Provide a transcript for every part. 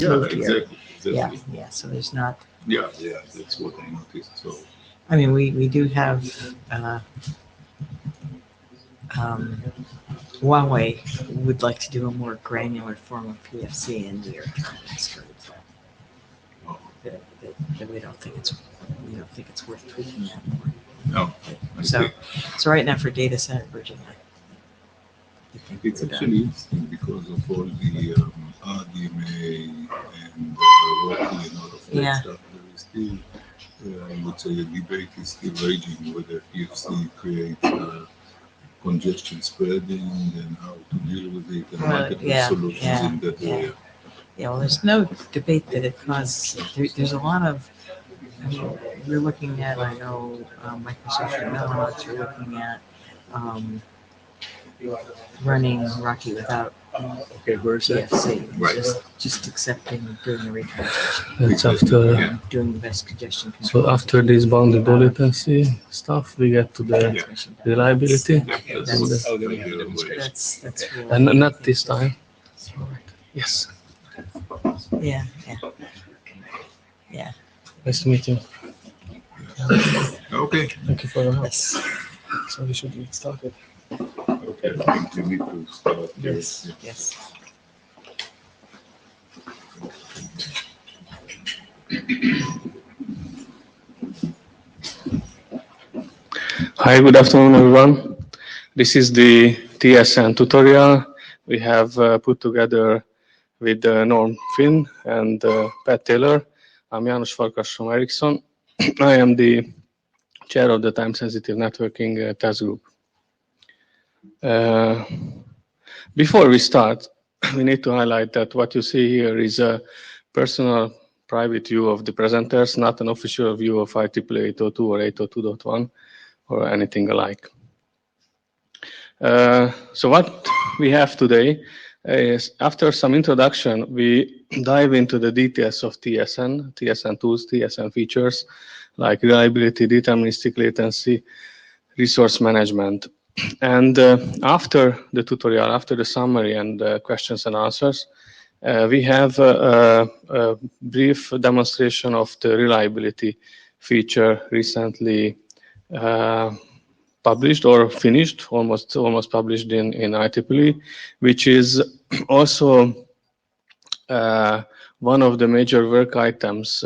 moved here. Exactly. Yeah. So there's not. Yeah, that's what I noticed. So I mean, we do have Huawei would like to do a more granular form of PFC, and we are trying to discourage that. That we don't think it's worth tweaking that more. no, So right now for data center bridging, I think it's we're actually done. interesting because of all the RDMA and Rocky and all of that Yeah. stuff. There is still, I would say, a debate is still raging whether PFC creates congestion spreading and how to deal with it and multiple solutions in that area. Yeah, well, there's no debate that it causes. There's a lot of. I mean, we're looking at. I know Microsoft and Milliseconds are looking at running Rocky without PFC. Right. Just accepting doing the retransmission. That's after. Doing the best congestion control. So after this bounded latency stuff, we get to the reliability. That's really, And not this time. Yes. Yeah. Nice to meet you. Okay. Thank you for your help. Yes. So we should get started. Okay, I think we need to start. Yes. Hi, good afternoon, everyone. This is the TSN tutorial we have put together with Norm Finn and Pat Taylor. I'm János Farkas from Ericsson. I am the chair of the time-sensitive networking task group. Before we start, we need to highlight that what you see here is a personal private view of the presenters, not an official view of IEEE 802 or 802.1 or anything alike. So what we have today is, after some introduction, we dive into the details of TSN tools, TSN features, like reliability, deterministic latency, resource management. And after the tutorial, after the summary and questions and answers, we have a brief demonstration of the reliability feature recently published or finished, almost published in IEEE, which is also one of the major work items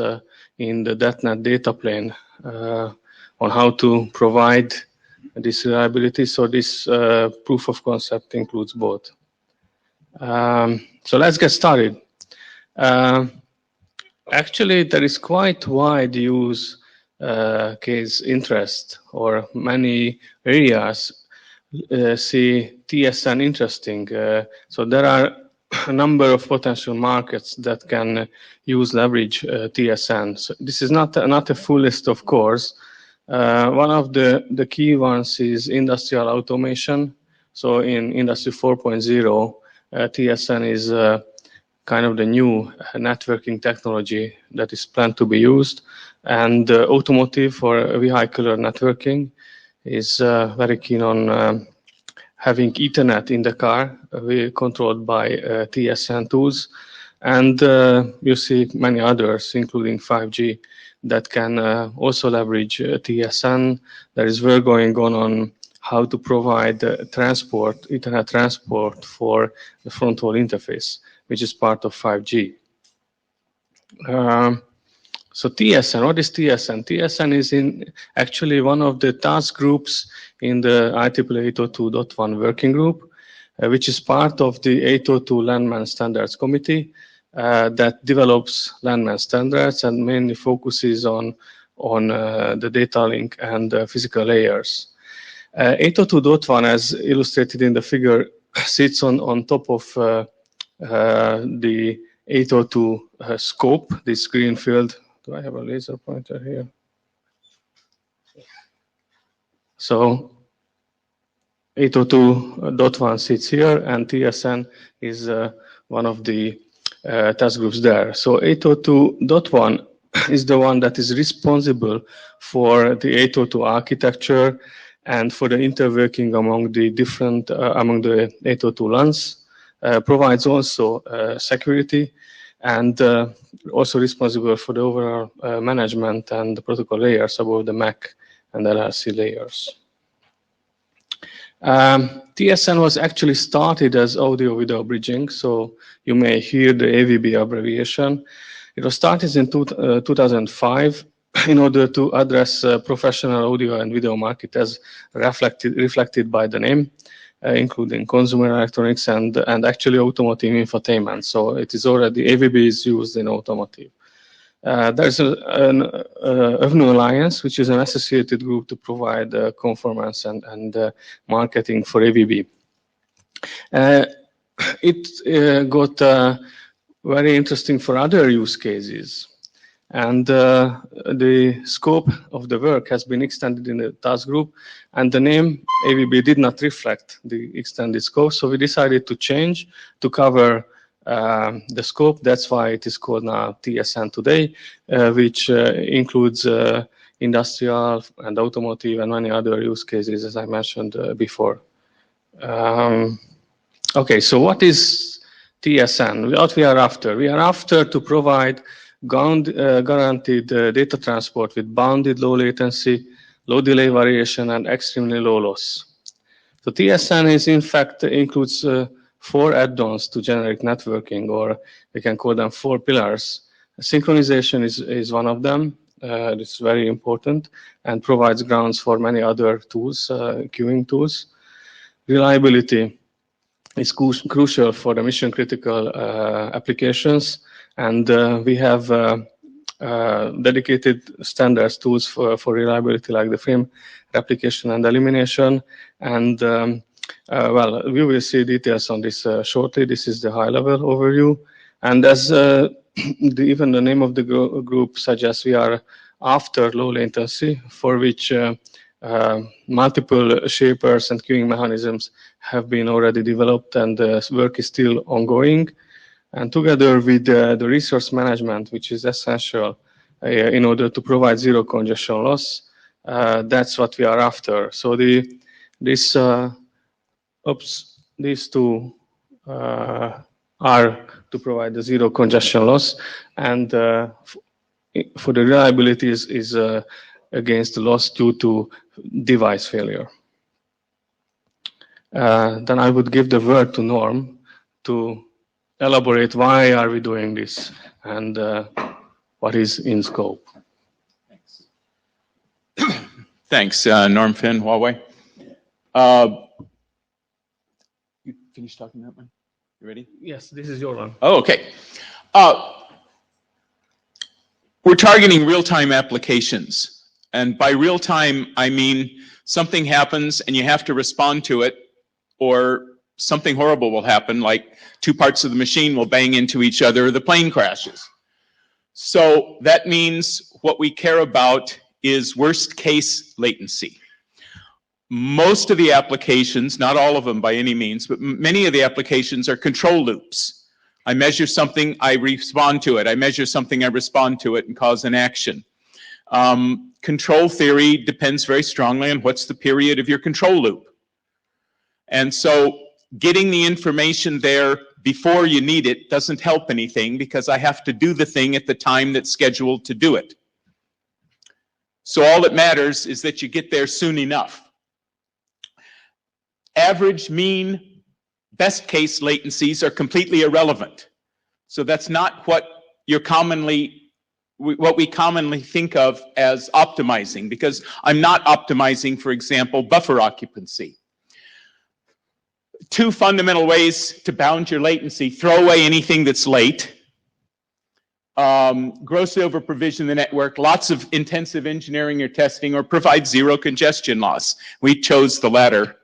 in the .NET data plane on how to provide this reliability. So this proof of concept includes both. So let's get started. Actually, there is quite wide use case interest, or many areas see TSN interesting. So there are a number of potential markets that can leverage TSN. So this is not a full list, of course. One of the key ones is industrial automation. So in Industry 4.0, TSN is kind of the new networking technology that is planned to be used. And automotive or vehicular networking is very keen on having Ethernet in the car, controlled by TSN tools. And you see many others, including 5G, that can also leverage TSN. There is work going on how to provide Ethernet transport for the front-haul interface, which is part of 5G. So TSN, what is TSN? TSN is actually one of the task groups in the IEEE 802.1 working group, which is part of the 802 Landman Standards Committee that develops landman standards and mainly focuses on the data link and physical layers. 802.1, as illustrated in the figure, sits on top of the 802 scope, this green field. Do I have a laser pointer here? So 802.1 sits here, and TSN is one of the task groups there. So 802.1 is the one that is responsible for the 802 architecture and for the interworking among the different, among the 802 LANs, provides also security, and also responsible for the overall management and the protocol layers above the MAC and LRC layers. TSN was actually started as audio-video bridging, so you may hear the AVB abbreviation. It was started in 2005 in order to address professional audio and video market as reflected by the name, including consumer electronics and actually automotive infotainment. So it is already, AVB is used in automotive. There's an AVNU Alliance, which is an associated group to provide conformance and marketing for AVB. It got very interesting for other use cases. And the scope of the work has been extended in the task group, and the name AVB did not reflect the extended scope, so we decided to change to cover the scope. That's why it is called now TSN today, which includes industrial and automotive and many other use cases, as I mentioned before. Okay, so what is TSN? What we are after? We are after to provide guaranteed data transport with bounded low latency, low delay variation, and extremely low loss. So TSN is in fact includes 4 add-ons to generic networking, or we can call them 4 pillars. Synchronization is one of them. It's very important and provides grounds for many other tools, queuing tools. Reliability is crucial for the mission-critical applications, and we have dedicated standards tools for reliability, like the frame replication and elimination. And well, we will see details on this shortly. This is the high-level overview. And as even the name of the group suggests, we are after low latency, for which multiple shapers and queuing mechanisms have been already developed, and the work is still ongoing. And together with the resource management, which is essential in order to provide zero congestion loss, that's what we are after. So these two are to provide the zero congestion loss, and for the reliability is against the loss due to device failure. Then I would give the word to Norm to elaborate why are we doing this and what is in scope. Thanks. Thanks, Norm Finn, Huawei. You finished talking that one? You ready? Yes, this is your one. Oh, okay. We're targeting real-time applications. And by real-time, I mean something happens and you have to respond to it, or something horrible will happen, like 2 parts of the machine will bang into each other, or the plane crashes. So that means what we care about is worst case latency. Most of the applications, not all of them by any means, but many of the applications are control loops. I measure something, I respond to it. I measure something, I respond to it and cause an action. Control theory depends very strongly on what's the period of your control loop. And so getting the information there before you need it doesn't help anything, because I have to do the thing at the time that's scheduled to do it. So all that matters is that you get there soon enough. Average, mean, best case latencies are completely irrelevant. So that's not what we commonly think of as optimizing, because I'm not optimizing, for example, buffer occupancy. 2 fundamental ways to bound your latency: throw away anything that's late, grossly over provision the network, lots of intensive engineering or testing, or provide zero congestion loss. We chose the latter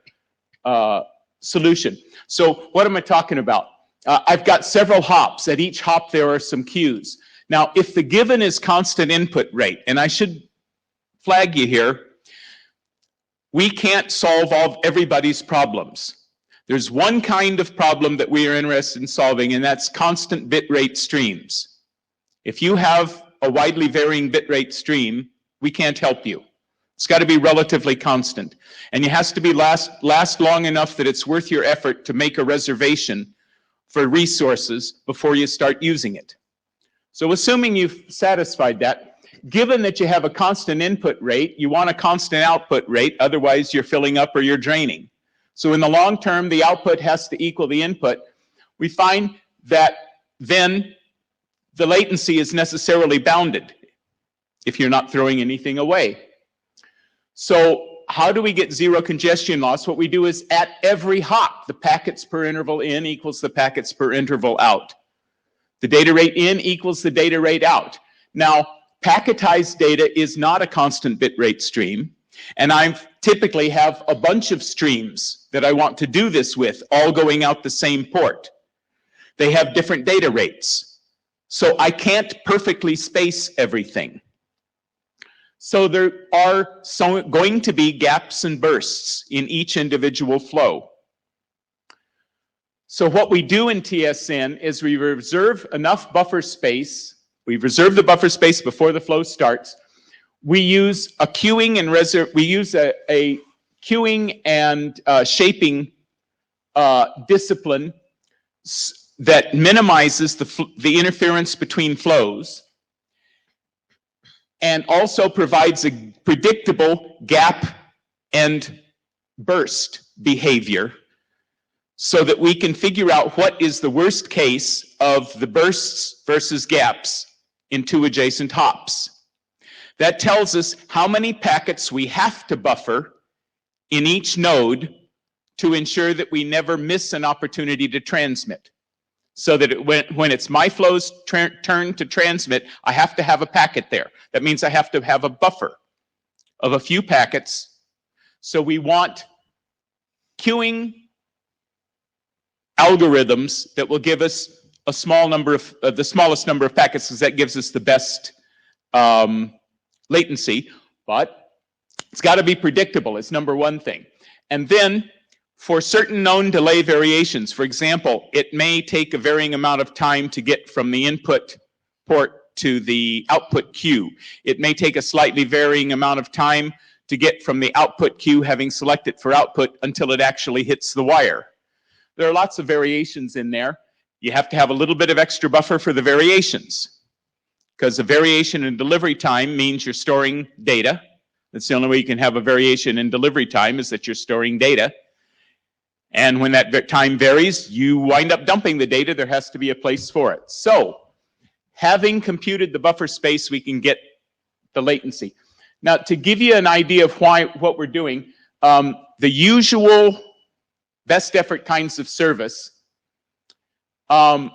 solution. So what am I talking about? I've got several hops. At each hop there are some queues. Now, if the given is constant input rate, and I should flag you here, we can't solve everybody's problems. There's one kind of problem that we are interested in solving, and that's constant bitrate streams. If you have a widely varying bitrate stream, we can't help you. It's got to be relatively constant. And it has to be last long enough that it's worth your effort to make a reservation for resources before you start using it. So assuming you've satisfied that, given that you have a constant input rate, you want a constant output rate, otherwise you're filling up or you're draining. So in the long term, the output has to equal the input. We find that then the latency is necessarily bounded if you're not throwing anything away. So how do we get zero congestion loss? What we do is at every hop, the packets per interval in equals the packets per interval out. The data rate in equals the data rate out. Now, packetized data is not a constant bit rate stream, and I typically have a bunch of streams that I want to do this with, all going out the same port. They have different data rates, so I can't perfectly space everything. So there are going to be gaps and bursts in each individual flow. So what we do in TSN is we reserve enough buffer space. We reserve the buffer space before the flow starts. We use a queuing and a queuing and shaping discipline that minimizes the interference between flows, and also provides a predictable gap and burst behavior so that we can figure out what is the worst case of the bursts versus gaps in two adjacent hops. That tells us how many packets we have to buffer in each node to ensure that we never miss an opportunity to transmit. So that when it's my flow's turn to transmit, I have to have a packet there. That means I have to have a buffer of a few packets. So we want queuing algorithms that will give us a small number of, the smallest number of packets, because that gives us the best latency. But it's got to be predictable. It's number one thing. And then for certain known delay variations, for example, it may take a varying amount of time to get from the input port to the output queue. It may take a slightly varying amount of time to get from the output queue, having selected for output, until it actually hits the wire. There are lots of variations in there. You have to have a little bit of extra buffer for the variations, because a variation in delivery time means you're storing data. That's the only way you can have a variation in delivery time, is that you're storing data. And when that time varies, you wind up dumping the data. There has to be a place for it. So, having computed the buffer space, we can get the latency. Now, to give you an idea of what we're doing, the usual best effort kinds of service. Oh,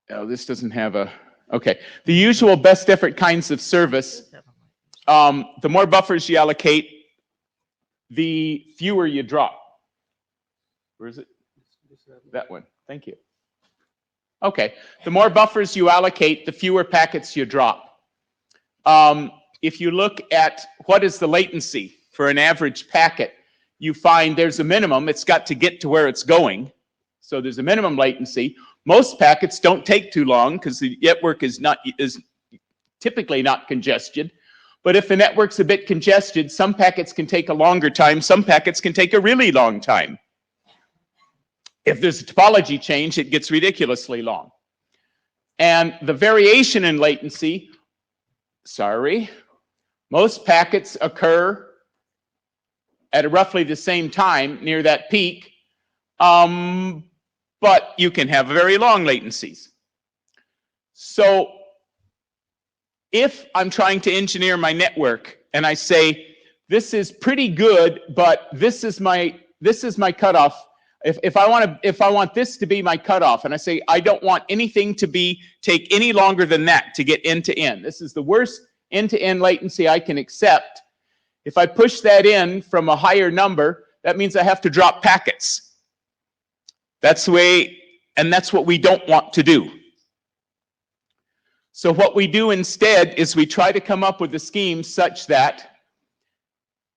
this doesn't have a. Okay, the usual best effort kinds of service. The more buffers you allocate, the fewer you drop. Where is it? That one. Thank you. Okay. The more buffers you allocate, the fewer packets you drop. If you look at what is the latency for an average packet, you find there's a minimum. It's got to get to where it's going. So there's a minimum latency. Most packets don't take too long because the network is typically not congested. But if the network's a bit congested, some packets can take a longer time. Some packets can take a really long time. If there's a topology change, it gets ridiculously long. And the variation in latency, most packets occur at roughly the same time near that peak, but you can have very long latencies. So if I'm trying to engineer my network and I say, this is pretty good, but this is my cutoff. If I want this to be my cutoff, and I say I don't want anything to take any longer than that to get end to end. This is the worst end-to-end latency I can accept. If I push that in from a higher number, that means I have to drop packets. That's the way, and that's what we don't want to do. So what we do instead is we try to come up with a scheme such that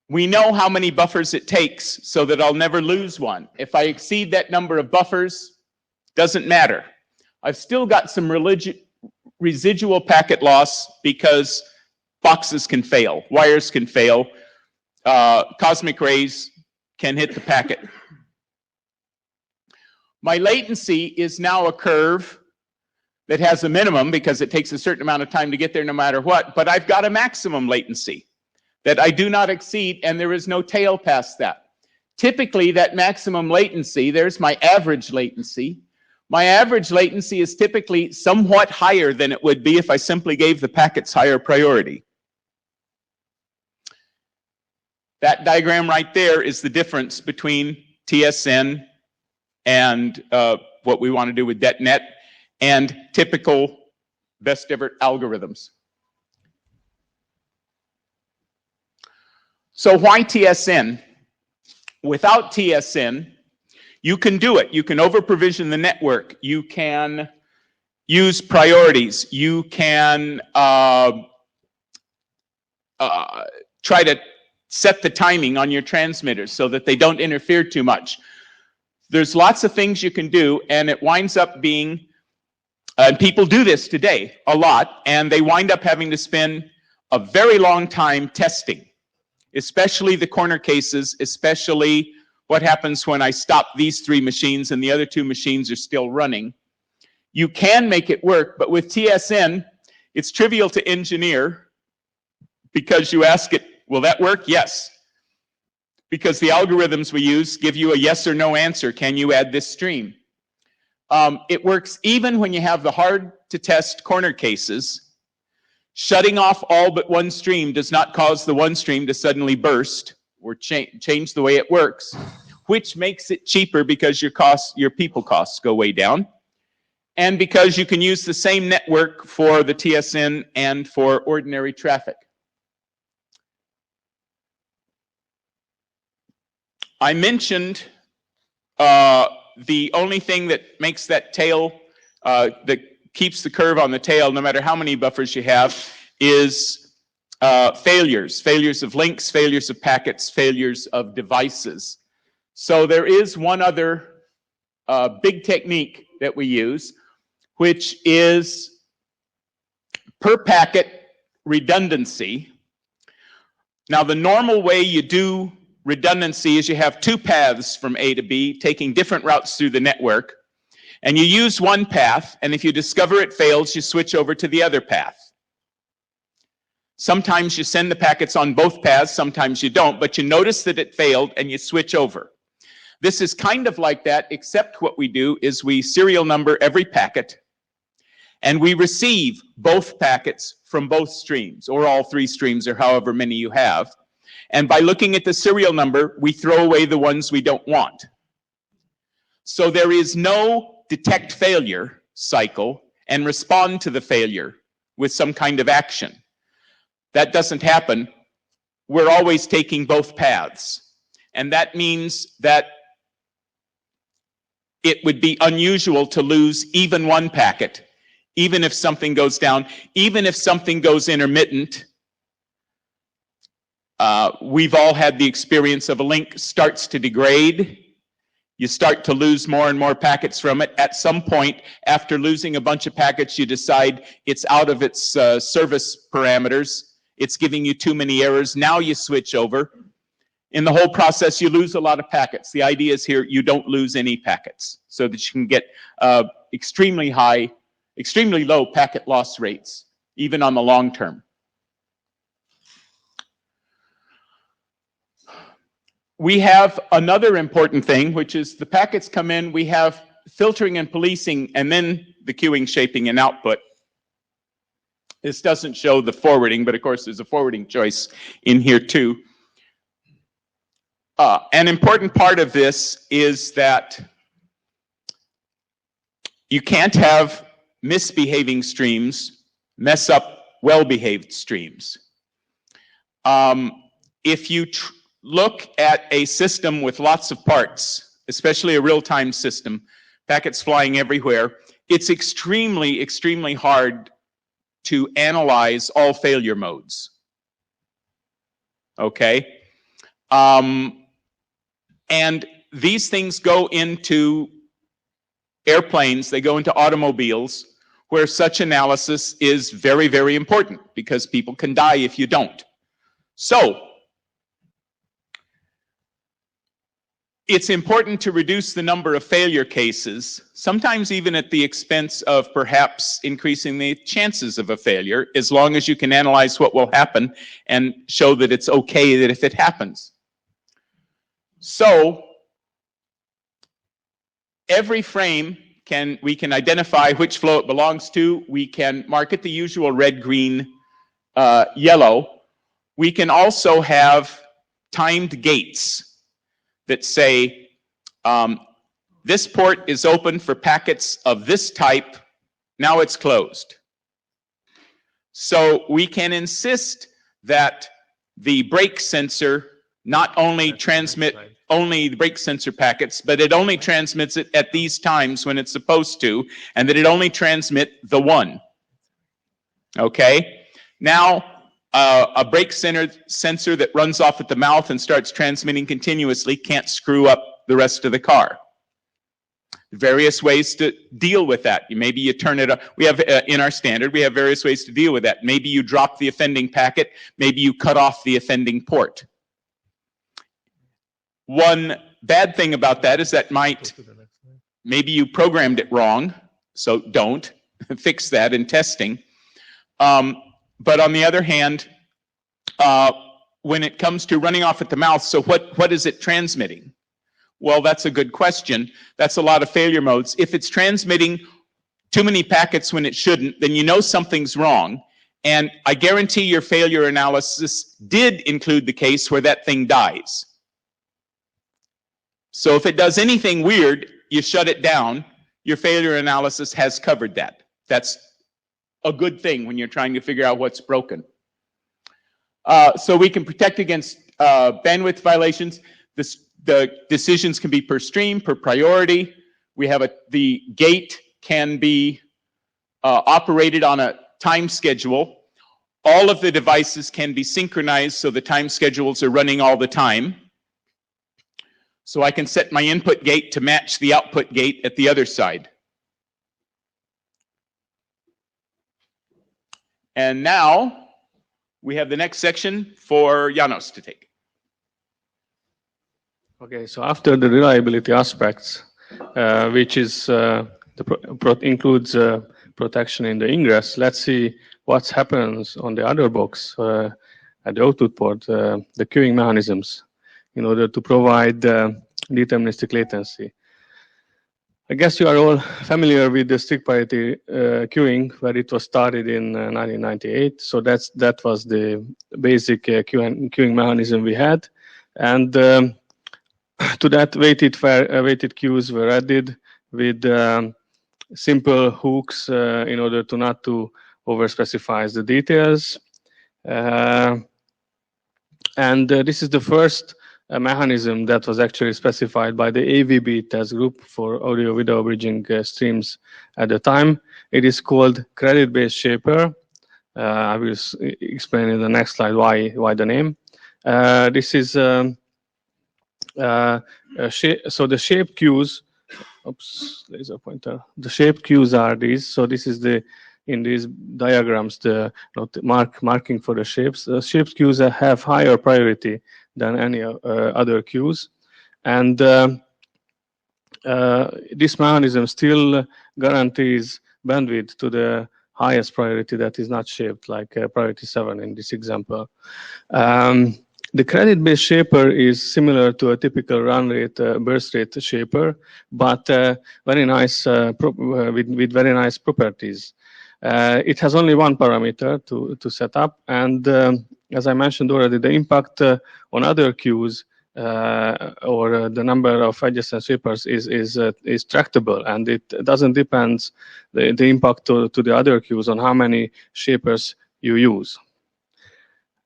we know how many buffers it takes so that I'll never lose one. If I exceed that number of buffers, doesn't matter. I've still got some residual packet loss because boxes can fail, wires can fail, cosmic rays can hit the packet. My latency is now a curve that has a minimum because it takes a certain amount of time to get there no matter what, but I've got a maximum latency that I do not exceed, and there is no tail past that. Typically, that maximum latency, there's my average latency. My average latency is typically somewhat higher than it would be if I simply gave the packets higher priority. That diagram right there is the difference between TSN and what we want to do with DetNet and typical best ever algorithms. So why TSN? Without TSN, you can do it. You can over-provision the network. You can use priorities. You can try to set the timing on your transmitters so that they don't interfere too much. There's lots of things you can do, and it winds up being, and people do this today a lot, and they wind up having to spend a very long time testing, especially the corner cases, especially what happens when I stop these 3 machines and the other 2 machines are still running. You can make it work, but with TSN, it's trivial to engineer because you ask it, will that work? Yes. Because the algorithms we use give you a yes or no answer. Can you add this stream? It works even when you have the hard-to-test corner cases. Shutting off all but one stream does not cause the one stream to suddenly burst or change the way it works, which makes it cheaper because your people costs go way down, and because you can use the same network for the TSN and for ordinary traffic. I mentioned the only thing that makes that tail, that keeps the curve on the tail, no matter how many buffers you have, is failures. Failures of links, failures of packets, failures of devices. So there is one other big technique that we use, which is per packet redundancy. Now, the normal way you do redundancy is you have 2 paths from A to B taking different routes through the network, and you use one path, and if you discover it fails, you switch over to the other path. Sometimes you send the packets on both paths, sometimes you don't, but you notice that it failed and you switch over. This is kind of like that, except what we do is we serial number every packet, and we receive both packets from both streams, or all 3 streams, or however many you have. And by looking at the serial number, we throw away the ones we don't want. So there is no detect failure cycle and respond to the failure with some kind of action. That doesn't happen. We're always taking both paths. And that means that it would be unusual to lose even one packet, even if something goes down, even if something goes intermittent. We've all had the experience of a link starts to degrade. You start to lose more and more packets from it. At some point, after losing a bunch of packets, you decide it's out of its service parameters. It's giving you too many errors. Now you switch over. In the whole process, you lose a lot of packets. The idea is here, you don't lose any packets so that you can get extremely low packet loss rates, even on the long term. We have another important thing, which is the packets come in, we have filtering and policing, and then the queuing, shaping, and output. This doesn't show the forwarding, but of course there's a forwarding choice in here too. An important part of this is that you can't have misbehaving streams mess up well-behaved streams. If you look at a system with lots of parts, especially a real-time system, packets flying everywhere, it's extremely, extremely hard to analyze all failure modes. Okay? And these things go into airplanes, they go into automobiles, where such analysis is very, very important because people can die if you don't. So, it's important to reduce the number of failure cases, sometimes even at the expense of perhaps increasing the chances of a failure, as long as you can analyze what will happen and show that it's okay that if it happens. So every frame we can identify which flow it belongs to. We can mark it the usual red, green, yellow. We can also have timed gates that say, this port is open for packets of this type, now it's closed. So we can insist that the brake sensor not only transmit only the brake sensor packets, but it only transmits it at these times when it's supposed to, and that it only transmit the one. Okay? Now, a brake sensor that runs off at the mouth and starts transmitting continuously can't screw up the rest of the car. Various ways to deal with that. Maybe you turn it up. We have, in our standard, we have various ways to deal with that. Maybe you drop the offending packet. Maybe you cut off the offending port. One bad thing about that is that maybe you programmed it wrong, so don't. Fix that in testing. But on the other hand, when it comes to running off at the mouth, so what is it transmitting? Well, that's a good question. That's a lot of failure modes. If it's transmitting too many packets when it shouldn't, then you know something's wrong. And I guarantee your failure analysis did include the case where that thing dies. So if it does anything weird, you shut it down. Your failure analysis has covered that. That's a good thing when you're trying to figure out what's broken. So we can protect against bandwidth violations. The decisions can be per stream, per priority. We have the gate can be operated on a time schedule. All of the devices can be synchronized, so the time schedules are running all the time. So I can set my input gate to match the output gate at the other side. And now we have the next section for Janos to take. Okay, so after the reliability aspects, which is includes protection in the ingress, let's see what happens on the other box at the output port, the queuing mechanisms, in order to provide deterministic latency. I guess you are all familiar with the strict parity queuing, where it was started in 1998. So that was the basic queuing mechanism we had, and to that weighted queues were added with simple hooks in order to not to overspecify the details. And this is the first mechanism that was actually specified by the AVB test group for audio video bridging streams at the time. It is called credit-based shaper. I will explain in the next slide why the name. This is so the shape queues. Oops, laser pointer. The shape queues are these. So this is in these diagrams the marking for the shapes. The shape queues have higher priority than any other queues, and this mechanism still guarantees bandwidth to the highest priority that is not shaped, like priority 7 in this example. The credit-based shaper is similar to a typical run rate burst rate shaper, but very nice with very nice properties. It has only one parameter to set up, and as I mentioned already, the impact on other queues or the number of adjacent shapers is tractable, and it doesn't depend the impact to the other queues on how many shapers you use.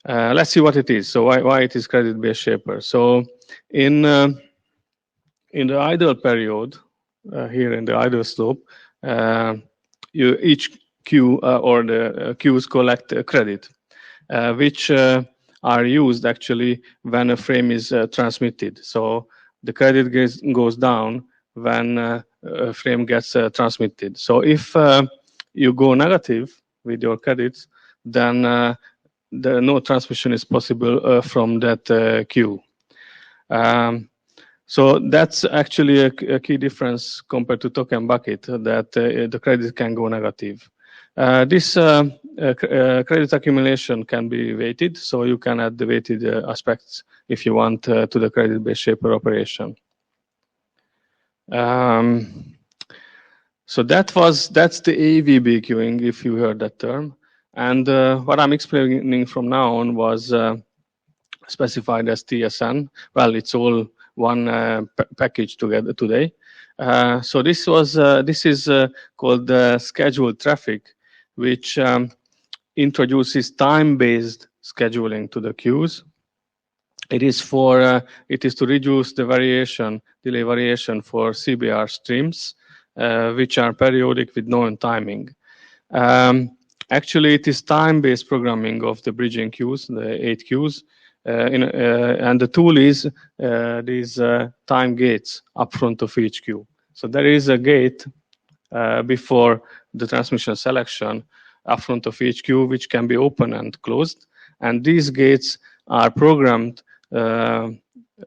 Let's see what it is. So why it is credit-based shaper. So in the idle period, here in the idle slope, each queue or the queues collect a credit, which are used actually when a frame is transmitted. So the credit goes down when a frame gets transmitted. So if you go negative with your credits, then no transmission is possible from that queue. So that's actually a key difference compared to token bucket, that the credit can go negative. This credit accumulation can be weighted, so you can add the weighted aspects if you want to the credit-based shaper operation. So that's the AVB queuing, if you heard that term. And what I'm explaining from now on was specified as TSN. Well, it's all one package together today. So this is called scheduled traffic, which introduces time-based scheduling to the queues. It is to reduce the delay variation for CBR streams, which are periodic with known timing. Actually, it is time-based programming of the bridging queues, the 8 queues, and the tool is these time gates up front of each queue. So there is a gate before the transmission selection up front of each queue, which can be open and closed. And these gates are programmed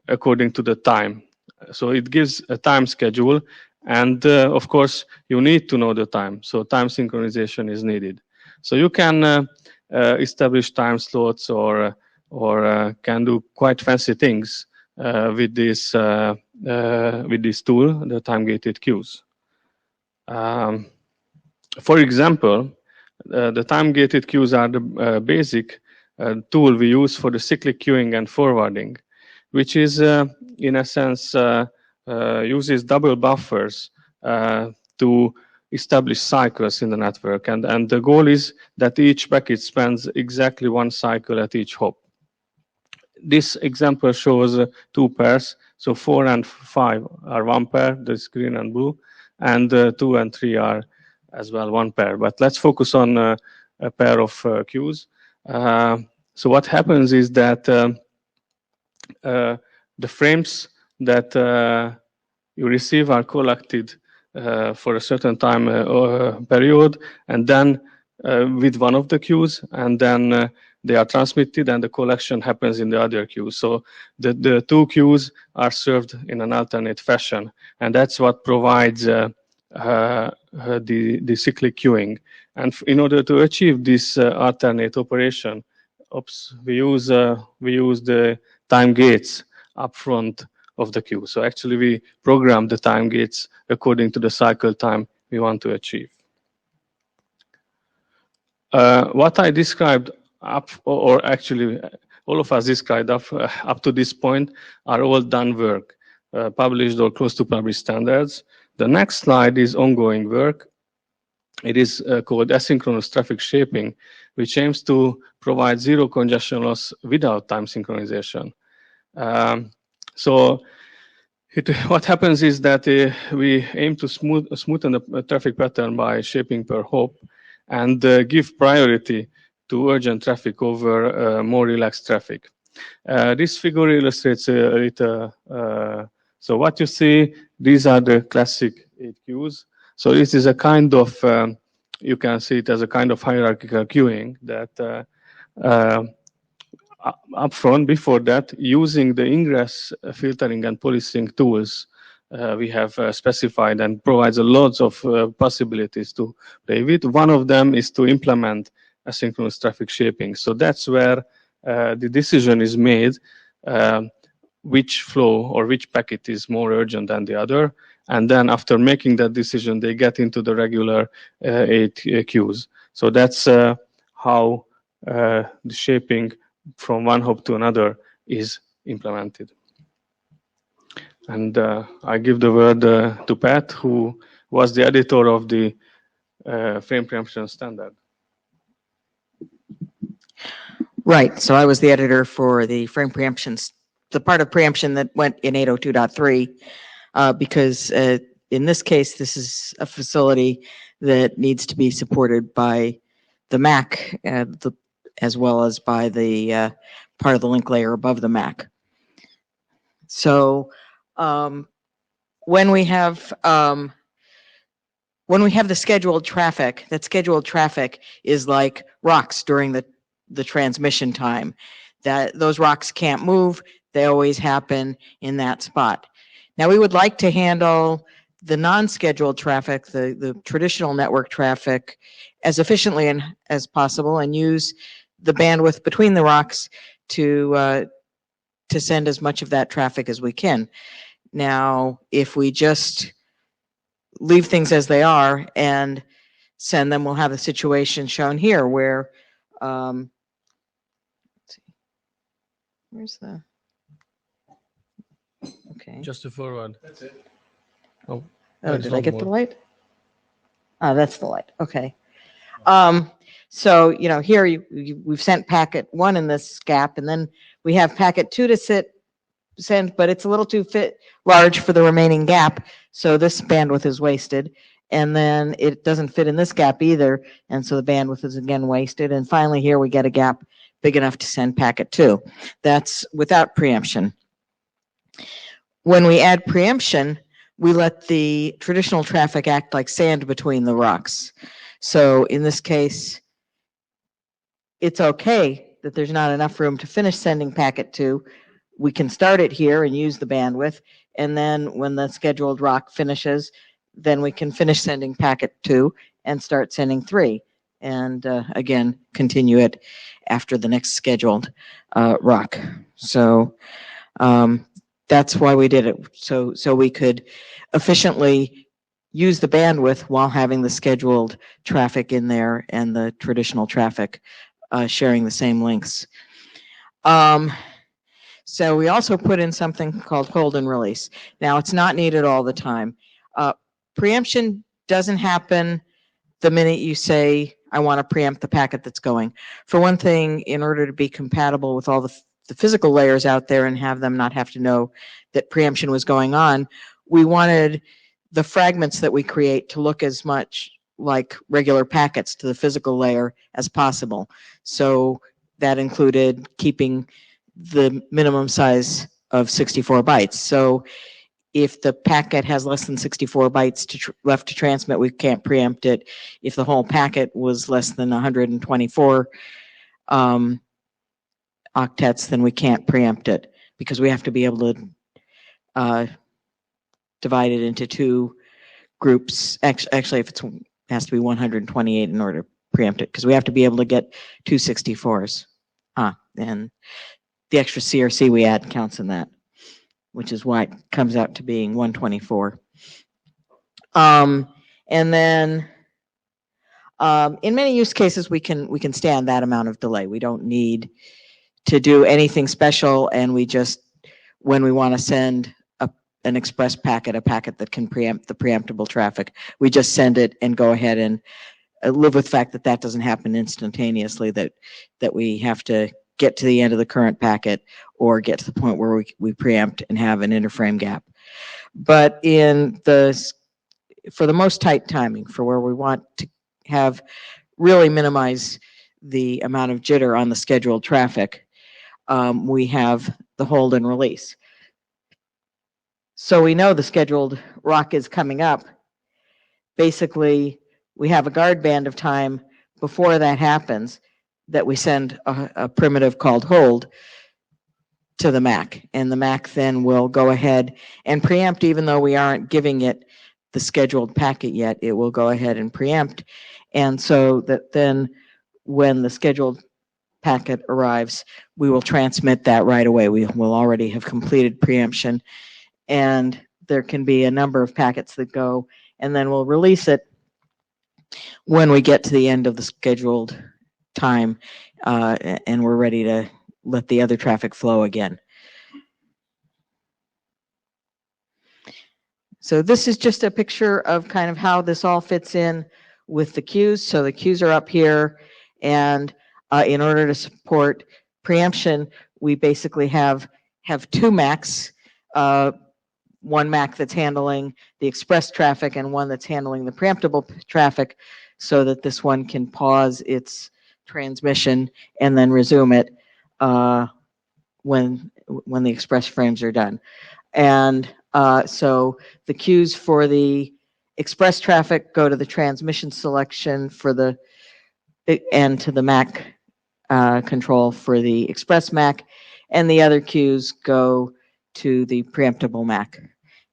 according to the time. So it gives a time schedule. And of course, you need to know the time. So time synchronization is needed. So you can establish time slots or can do quite fancy things with this tool, the time-gated queues. For example, the time-gated queues are the basic tool we use for the cyclic queuing and forwarding, which is, in a sense, uses double buffers to establish cycles in the network. And the goal is that each packet spends exactly one cycle at each hop. This example shows 2 pairs. So 4 and 5 are 1 pair, that's green and blue, and 2 and 3 are as well 1 pair. But let's focus on a pair of queues. So what happens is that the frames that you receive are collected for a certain time period, and then with one of the queues, and then they are transmitted, and the collection happens in the other queue. So the 2 queues are served in an alternate fashion, and that's what provides the cyclic queuing. And in order to achieve this alternate operation, we use the time gates up front of the queue. So actually, we program the time gates according to the cycle time we want to achieve. What I described or actually all of us described up to this point are all done work, published or close to published standards. The next slide is ongoing work. It is called asynchronous traffic shaping, which aims to provide zero congestion loss without time synchronization. What happens is that we aim to smoothen the traffic pattern by shaping per hop and give priority to urgent traffic over more relaxed traffic. This figure illustrates it. So what you see, these are the classic 8 queues. So this is a kind of, you can see it as a kind of hierarchical queuing that up front, before that, using the ingress filtering and polysync tools we have specified and provides a lots of possibilities to play with. One of them is to implement asynchronous traffic shaping. So that's where the decision is made which flow or which packet is more urgent than the other. And then after making that decision, they get into the regular 8 queues. So that's how the shaping from one hop to another is implemented. And I give the word to Pat, who was the editor of the frame preemption standard. Right. So I was the editor for the frame preemptions, the part of preemption that went in 802.3, because in this case, this is a facility that needs to be supported by the MAC, as well as by the part of the link layer above the MAC. So when we have the scheduled traffic, that scheduled traffic is like rocks during the transmission time. That those rocks can't move; they always happen in that spot. Now we would like to handle the non-scheduled traffic, the traditional network traffic, as efficiently as possible, and use the bandwidth between the rocks to send as much of that traffic as we can. Now, if we just leave things as they are and send them, we'll have a situation shown here where, let's see, where's the, okay. Just to forward. That's it. Oh, did I get the light? Oh, that's the light. Okay. So, here we've sent packet 1 in this gap, and then we have packet 2 to send, but it's a little too large for the remaining gap. So this bandwidth is wasted. And then it doesn't fit in this gap either. And so the bandwidth is again wasted. And finally here we get a gap big enough to send packet 2. That's without preemption. When we add preemption, we let the traditional traffic act like sand between the rocks. So in this case, it's okay that there's not enough room to finish sending packet 2. We can start it here and use the bandwidth. And then when the scheduled rock finishes, then we can finish sending packet 2 and start sending 3. And again, continue it after the next scheduled rock. So that's why we did it. So we could efficiently use the bandwidth while having the scheduled traffic in there and the traditional traffic sharing the same links. So we also put in something called hold and release. Now it's not needed all the time. Preemption doesn't happen the minute you say, I want to preempt the packet that's going. For one thing, in order to be compatible with all the physical layers out there and have them not have to know that preemption was going on, we wanted the fragments that we create to look as much like regular packets to the physical layer as possible. So that included keeping the minimum size of 64 bytes. So if the packet has less than 64 bytes left to transmit, we can't preempt it. If the whole packet was less than 124 octets, then we can't preempt it because we have to be able to divide it into 2 groups. Actually, if it has to be 128 in order to preempt it, because we have to be able to get 2 64s. And the extra CRC we add counts in that, which is why it comes out to being 124. And then in many use cases, we can stand that amount of delay. We don't need to do anything special, and we just, when we want to send an express packet, a packet that can preempt the preemptible traffic, we just send it and go ahead and live with the fact that that doesn't happen instantaneously, that we have to get to the end of the current packet or get to the point where we preempt and have an interframe gap. But for the most tight timing, for where we want to have really minimize the amount of jitter on the scheduled traffic, we have the hold and release. So we know the scheduled rock is coming up. Basically, we have a guard band of time before that happens that we send a primitive called hold to the MAC. And the MAC then will go ahead and preempt, even though we aren't giving it the scheduled packet yet, it will go ahead and preempt. And so that then when the scheduled packet arrives, we will transmit that right away. We will already have completed preemption, and there can be a number of packets that go, and then we'll release it when we get to the end of the scheduled time, and we're ready to let the other traffic flow again. So this is just a picture of kind of how this all fits in with the queues. So the queues are up here, and in order to support preemption, we basically have 2 MACs, one MAC that's handling the express traffic and one that's handling the preemptible traffic, so that this one can pause its transmission and then resume it when the express frames are done. And so the queues for the express traffic go to the transmission selection and to the MAC control for the express MAC, and the other queues go to the preemptible MAC.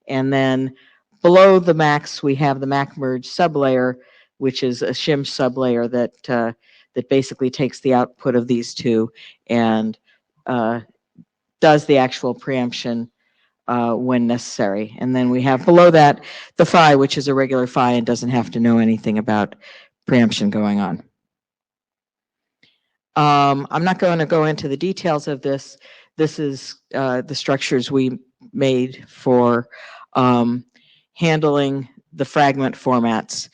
And then below the MACs, we have the MAC merge sublayer, which is a shim sublayer that basically takes the output of these two and does the actual preemption when necessary. And then we have below that the PHY, which is a regular PHY and doesn't have to know anything about preemption going on. I'm not going to go into the details of this. This is the structures we made for handling the fragment formats.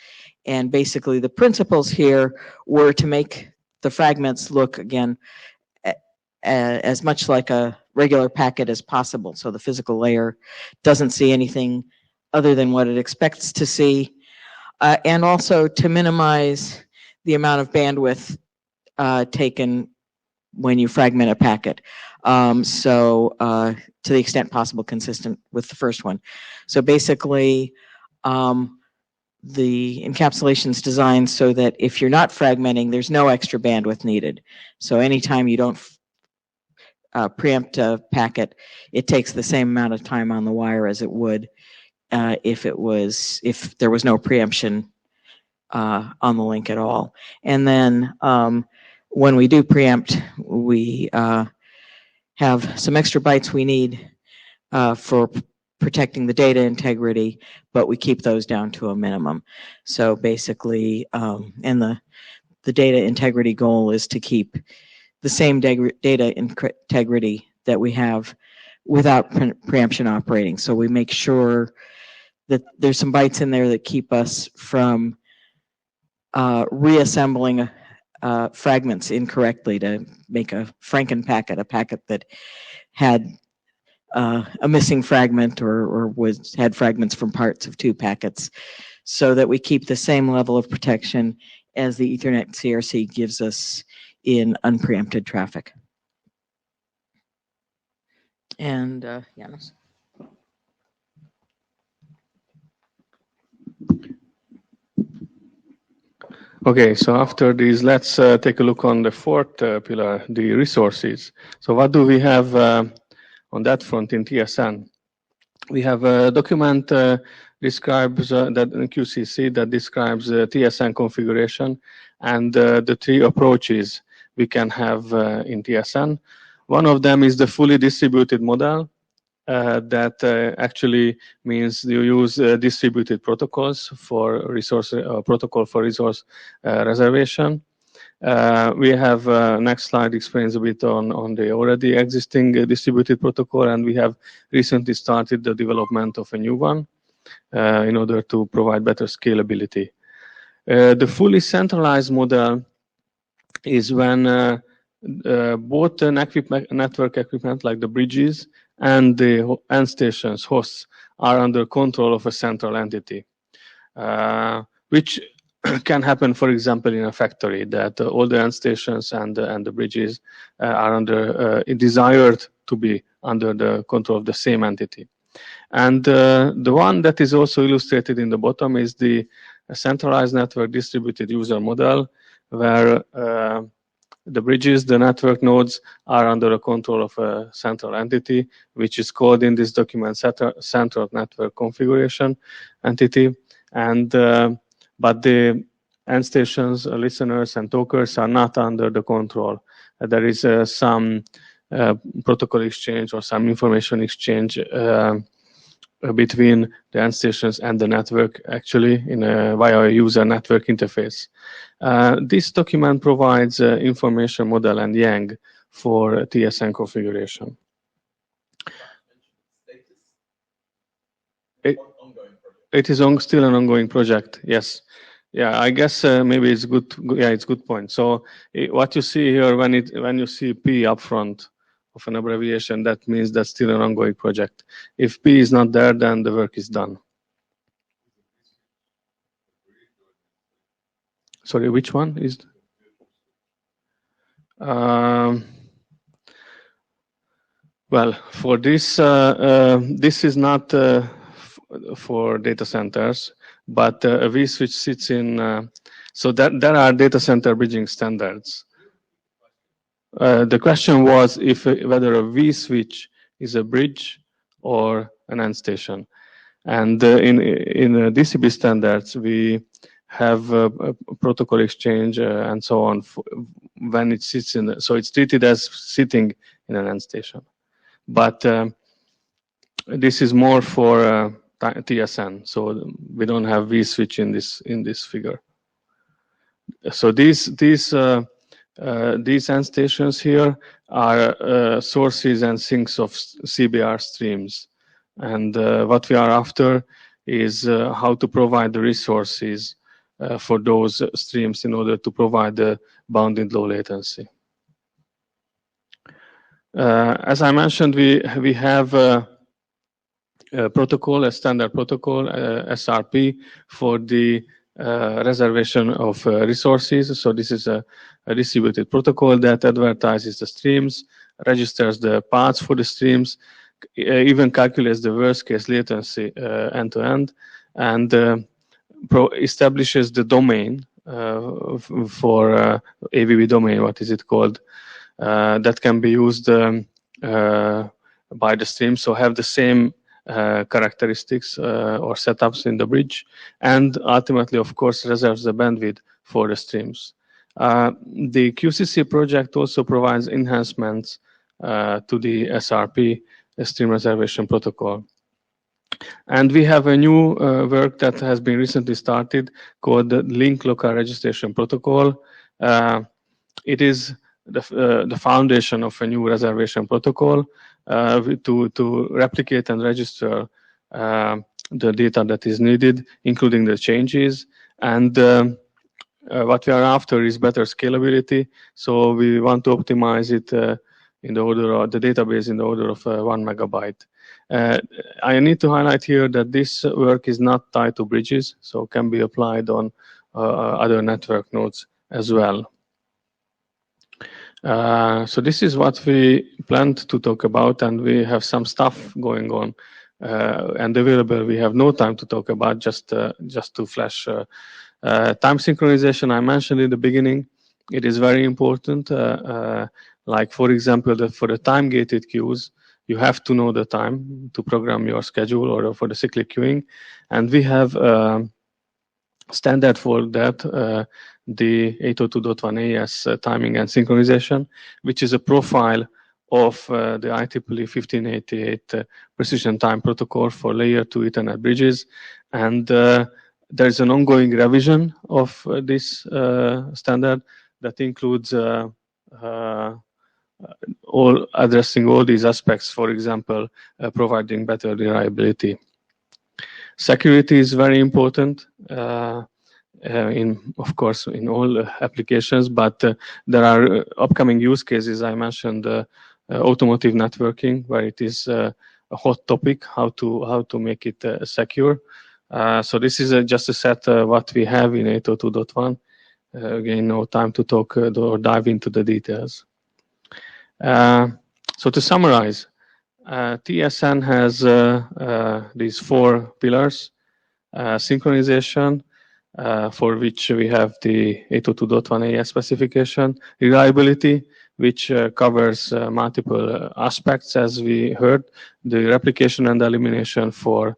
And basically the principles here were to make the fragments look, again, as much like a regular packet as possible. So the physical layer doesn't see anything other than what it expects to see. And also to minimize the amount of bandwidth taken when you fragment a packet. To the extent possible, consistent with the first one. So basically, the encapsulation is designed so that if you're not fragmenting, there's no extra bandwidth needed. So anytime you don't preempt a packet, it takes the same amount of time on the wire as it would if there was no preemption on the link at all. And then when we do preempt, we have some extra bytes we need for protecting the data integrity, but we keep those down to a minimum. So basically, and the data integrity goal is to keep the same data integrity that we have without preemption operating. So we make sure that there's some bytes in there that keep us from reassembling fragments incorrectly to make a Franken packet, a packet that had a missing fragment or had fragments from parts of two packets, so that we keep the same level of protection as the Ethernet CRC gives us in unpreempted traffic. And Janis. Okay, so after these, let's take a look on the fourth pillar, the resources. So what do we have on that front in TSN? We have a document describes that in QCC that describes TSN configuration and the three approaches we can have in TSN. One of them is the fully distributed model. That actually means you use distributed protocols for resource protocol for resource reservation. We have next slide explains a bit on the already existing distributed protocol, and we have recently started the development of a new one in order to provide better scalability. The fully centralized model is when both an network equipment like the bridges and the end stations hosts are under control of a central entity, which can happen, for example, in a factory, that all the end stations and the bridges are desired to be under the control of the same entity. And the one that is also illustrated in the bottom is the centralized network distributed user model, where the bridges, the network nodes, are under the control of a central entity, which is called in this document central network configuration entity. And but the end stations, listeners, and talkers are not under the control. There is some protocol exchange or some information exchange between the end stations and the network, actually, via a user network interface. This document provides information model and YANG for TSN configuration. It is still an ongoing project, yes. Yeah, I guess maybe it's good. Yeah, it's a good point. So what you see here, when you see P up front of an abbreviation, that means that's still an ongoing project. If P is not there, then the work is done. Sorry, which one is? Well, for this, this is not for data centers, but a vSwitch sits in. So there are data center bridging standards. The question was whether a vSwitch is a bridge or an end station. And in DCB standards, we have a protocol exchange and so on when it sits in. So it's treated as sitting in an end station. But this is more for TSN, so we don't have vSwitch in this figure. So these end stations here are sources and sinks of CBR streams, and what we are after is how to provide the resources for those streams in order to provide the bounded low latency. As I mentioned, we have a protocol, a standard protocol, SRP, for the reservation of resources. So this is a distributed protocol that advertises the streams, registers the paths for the streams, even calculates the worst case latency end to end, and establishes the domain for AVB domain, what is it called, that can be used by the stream, so have the same characteristics or setups in the bridge, and ultimately, of course, reserves the bandwidth for the streams. The QCC project also provides enhancements to the SRP, stream reservation protocol. And we have a new work that has been recently started called the Link Local Registration Protocol. It is the foundation of a new reservation protocol to replicate and register the data that is needed, including the changes. And what we are after is better scalability. So we want to optimize it in the order of the database in the order of 1 megabyte. I need to highlight here that this work is not tied to bridges, so can be applied on other network nodes as well. So this is what we planned to talk about, and we have some stuff going on and available. We have no time to talk about, just to flash time synchronization. I mentioned in the beginning, it is very important. Like for example, for the time-gated queues, you have to know the time to program your schedule, or for the cyclic queuing, and we have standard for that, the 802.1as timing and synchronization, which is a profile of the IEEE 1588 precision time protocol for layer 2 Ethernet bridges. And there's an ongoing revision of this standard that includes addressing all these aspects, for example, providing better reliability. Security is very important, of course, in all applications, but there are upcoming use cases. I mentioned automotive networking, where it is a hot topic, how to make it secure. So this is just a set what we have in 802.1. Again, no time to talk or dive into the details. So to summarize, TSN has these 4 pillars: synchronization, for which we have the 802.1as specification; reliability, which covers multiple aspects, as we heard; the replication and elimination for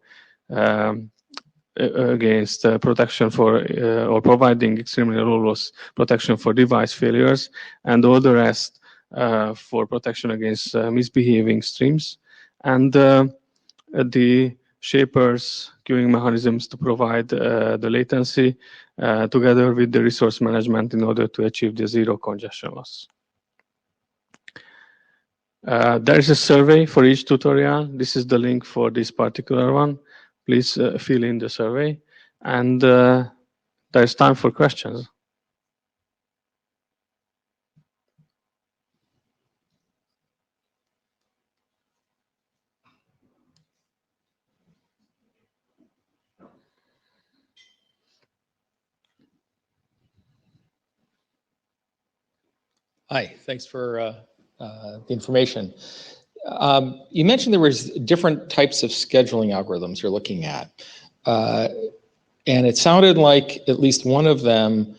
against protection for or providing extremely low loss protection for device failures; and all the rest for protection against misbehaving streams; and the shapers, queuing mechanisms to provide the latency together with the resource management in order to achieve the zero congestion loss. There is a survey for each tutorial. This is the link for this particular one. Please fill in the survey, and there's time for questions. Hi, thanks for the information. You mentioned there was different types of scheduling algorithms you're looking at. And it sounded like at least one of them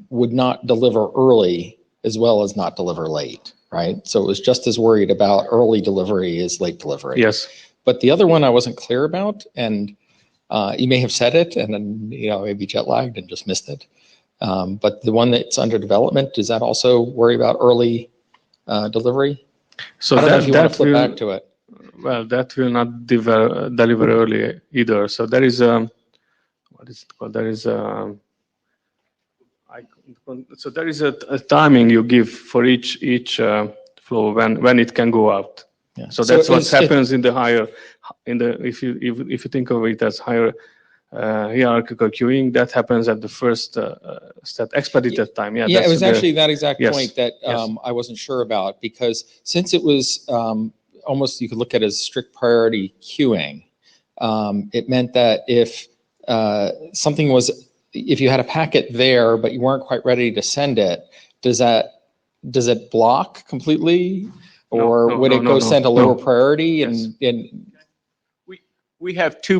would not deliver early as well as not deliver late, right? So it was just as worried about early delivery as late delivery. Yes. But the other one I wasn't clear about, and you may have said it, and then maybe jet lagged and just missed it. But the one that's under development, does that also worry about early delivery? So I don't know if you want that to flip will, back to it. well, that will not deliver early either. So there is a, what is it called? There is a, so there is a timing you give for each flow when it can go out. Yeah. So that's what happens in the higher, if you think of it as higher hierarchical queuing, that happens at the first step, expedited time. Yeah, it was actually that exact yes, point that I wasn't sure about, because since it was almost, you could look at it as strict priority queuing, it meant that if something was, if you had a packet there but you weren't quite ready to send it, does it block completely, or would it go send a lower priority? And we have two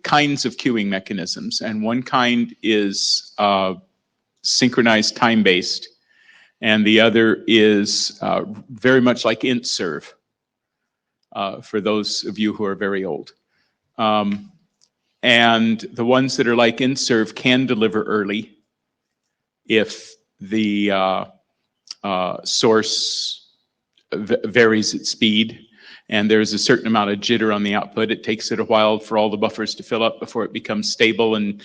kinds of queuing mechanisms, and one kind is synchronized time-based, and the other is very much like int-serve, for those of you who are very old. And the ones that are like int-serve can deliver early if the source varies its speed, and there's a certain amount of jitter on the output. It takes it a while for all the buffers to fill up before it becomes stable, and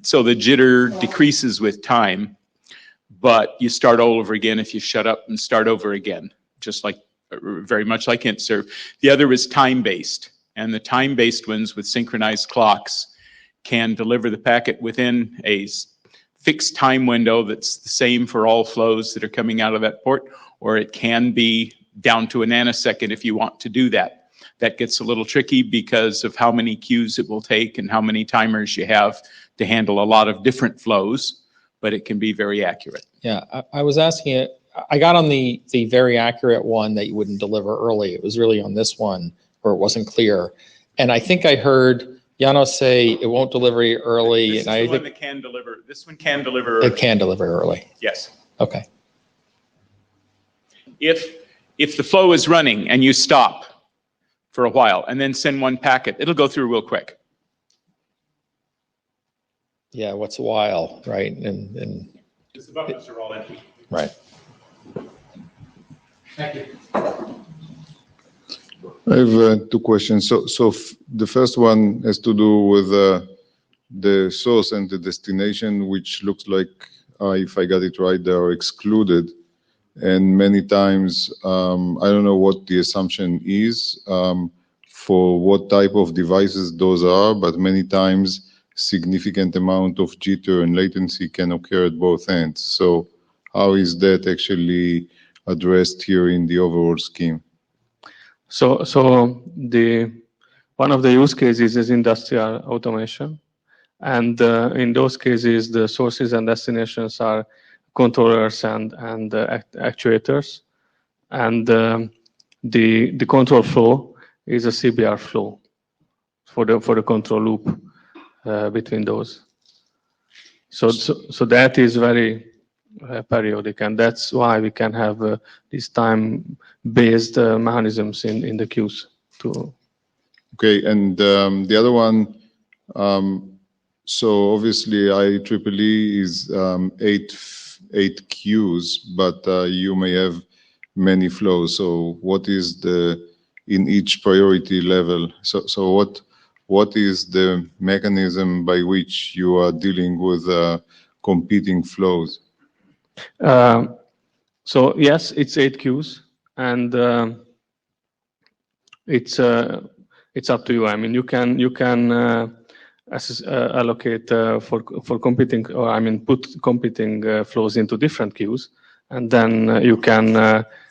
so the jitter decreases with time, but you start all over again if you shut up and start over again, just like, very much like int-serve. The other is time-based, and the time-based ones with synchronized clocks can deliver the packet within a fixed time window that's the same for all flows that are coming out of that port, or it can be down to a nanosecond if you want to do that. That gets a little tricky because of how many queues it will take and how many timers you have to handle a lot of different flows, but it can be very accurate. Yeah, I was asking it, I got on the very accurate one that you wouldn't deliver early. It was really on this one where it wasn't clear. And I think I heard Janos say it won't deliver early. This is the one that can deliver. This one can deliver early. It can deliver early. Yes. Okay. If the flow is running and you stop for a while and then send one packet, it'll go through real quick. Yeah, what's a while, right? And Because the buffers are all empty. Right. Thank you. I have two questions. So the first one has to do with the source and the destination, which looks like, if I got it right, they are excluded. And many times, I don't know what the assumption is for what type of devices those are, but many times significant amount of jitter and latency can occur at both ends. So how is that actually addressed here in the overall scheme? So one of the use cases is industrial automation, and in those cases, the sources and destinations are controllers and actuators, and the control flow is a CBR flow for the control loop between those. So that is very periodic, and that's why we can have these time-based mechanisms in the queues too. Okay, and the other one, so obviously IEEE is 8 queues, but you may have many flows. So what is in each priority level? So what is the mechanism by which you are dealing with competing flows? So yes, it's 8 queues, and it's up to you. I mean, you can allocate for competing, or I mean, put competing flows into different queues, and then you can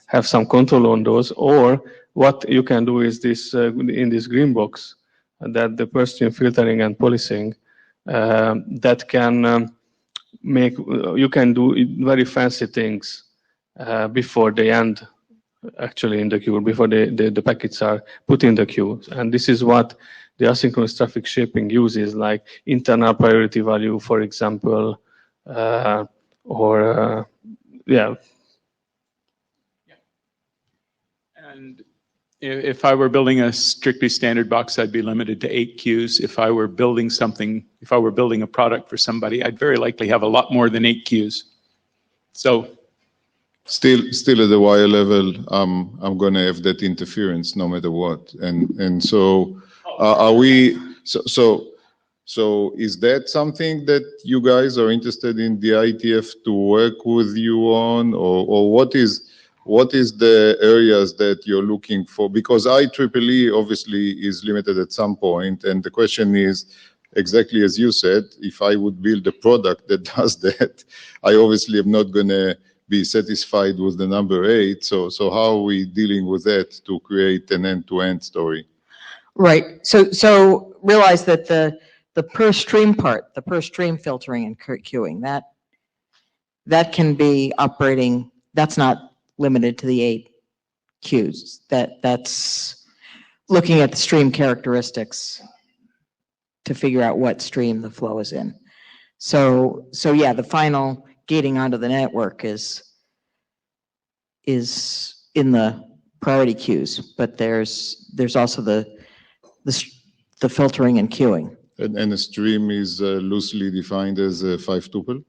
have some control on those. Or what you can do is this in this green box, that the per-stream filtering and policing that can you can do very fancy things before they end actually in the queue, before the packets are put in the queue. And this is what the asynchronous traffic shaping uses, like internal priority value, for example, or yeah. And If I were building a strictly standard box, I'd be limited to 8 queues. If I were building something, if I were building a product for somebody, I'd very likely have a lot more than 8 queues. So still at the wire level, I'm going to have that interference no matter what. And so are we, so is that something that you guys are interested in the IETF to work with you on, or what is the areas that you're looking for? Because IEEE obviously is limited at some point, and the question is, exactly as you said, if I would build a product that does that, I obviously am not going to be satisfied with the number 8. So how are we dealing with that to create an end-to-end story? Right. So realize that the per stream part, the per stream filtering and queuing, that can be operating. That's not limited to the 8 queues. That's looking at the stream characteristics to figure out what stream the flow is in. So yeah, the final gating onto the network is in the priority queues, but there's also the filtering and queuing. And a stream is loosely defined as a 5-tuple?